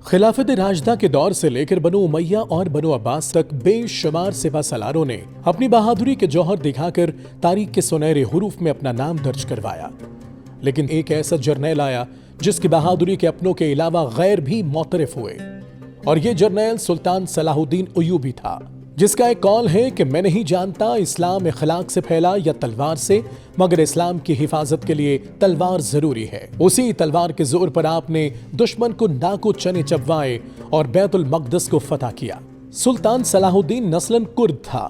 खिलाफत राशिदा के दौर से लेकर बनु उमैया और बनु अब्बास तक बेशुमार सिपा सलारों ने अपनी बहादुरी के जौहर दिखाकर तारीख के सुनहरे हुरूफ में अपना नाम दर्ज करवाया। लेकिन एक ऐसा जर्नैल आया जिसकी बहादुरी के अपनों के अलावा गैर भी मोतरफ हुए, और ये जर्नैल सुल्तान सलाहुद्दीन अय्यूबी था, जिसका एक कौल है कि मैं नहीं जानता इस्लाम इखलाक से फैला या तलवार से, मगर इस्लाम की हिफाजत के लिए तलवार जरूरी है। उसी तलवार के जोर पर आपने दुश्मन को नाको चने चबवाए और बैतुल मक़दस को फतह किया। सुल्तान सलाहुद्दीन नस्लन कुर्द था।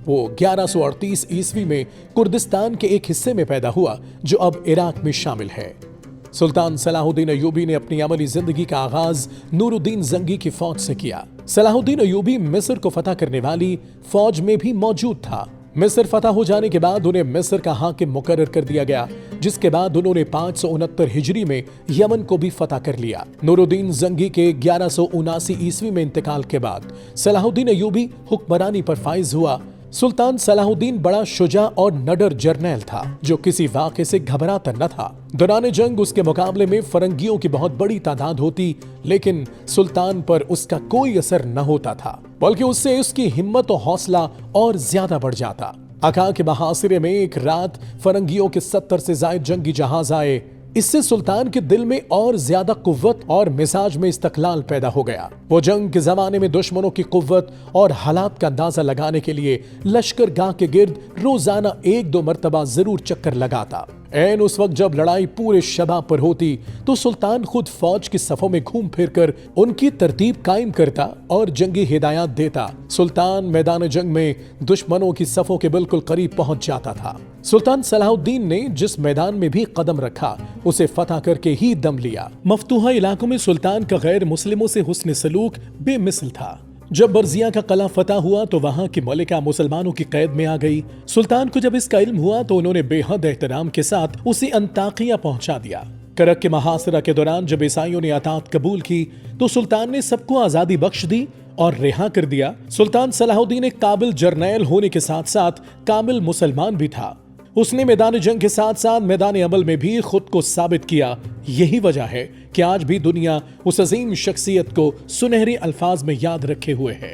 वो 1138 ईस्वी में कुर्दिस्तान के एक हिस्से में पैदा हुआ जो अब इराक में शामिल है। सुल्तान सलाहुद्दीन अय्यूबी ने अपनी अमली जिंदगी का आगाज नूरुद्दीन जंगी की फौज से किया। सलाहुद्दीन अय्यूबी मिस्र को फतह करने वाली फौज में भी मौजूद था। मिस्र फतह हो जाने के बाद उन्हें मिस्र का हाकिम मुकर्रर कर दिया गया, जिसके बाद उन्होंने 569 हिजरी में यमन को भी फतह कर लिया। नूरुद्दीन जंगी के 1179 ईस्वी में इंतकाल के बाद सलाहुद्दीन अय्यूबी हुक्मरानी पर फाइज हुआ। सुल्तान सलाहुद्दीन बड़ा शुजा और नडर जर्नैल था जो किसी वाक़े से घबराता न था। दौरान जंग उसके मुकाबले में फरंगियों की बहुत बड़ी तादाद होती, लेकिन सुल्तान पर उसका कोई असर न होता था, बल्कि उससे उसकी हिम्मत और हौसला और ज्यादा बढ़ जाता। अका के बहासिरे में एक रात फरंगियों के 70 से ज्यादा जंगी जहाज आए। इससे सुल्तान के दिल में और ज्यादा कुव्वत और मिजाज में इस्तकलाल पैदा हो गया। वो जंग के जमाने में दुश्मनों की कुव्वत और हालात का अंदाजा लगाने के लिए लश्कर गाह के गिर्द रोजाना 1-2 मरतबा जरूर चक्कर लगाता। ऐन उस वक्त जब लड़ाई पूरे शबाब पर होती तो सुल्तान खुद फौज की सफों में घूम फिर कर उनकी तरतीब कायम करता और जंगी हिदायत देता। सुल्तान मैदान जंग में दुश्मनों की सफों के बिल्कुल करीब पहुंच जाता था। सुल्तान सलाहुद्दीन ने जिस मैदान में भी कदम रखा उसे फतह करके ही दम लिया। मफतूहा इलाकों में सुल्तान का गैर मुस्लिमों से हुस्न सलूक बेमिसल था। जब बर्जिया का कला फतह हुआ तो वहां की मलिका मुसलमानों की कैद में आ गई। सुल्तान को जब इसका इल्म हुआ तो उन्होंने बेहद एहतराम के साथ उसे अंताकिया पहुंचा दिया। करक के महासरा के दौरान जब ईसाइयों ने अतात कबूल की तो सुल्तान ने सबको आजादी बख्श दी और रिहा कर दिया। सुल्तान सलाहुद्दीन एक काबिल जर्नैल होने के साथ साथ कामिल मुसलमान भी था। उसने मैदान जंग के साथ साथ मैदान अमल में भी खुद को साबित किया। यही वजह है कि आज भी दुनिया उस अजीम शख्सियत को सुनहरे अल्फाज में याद रखे हुए है।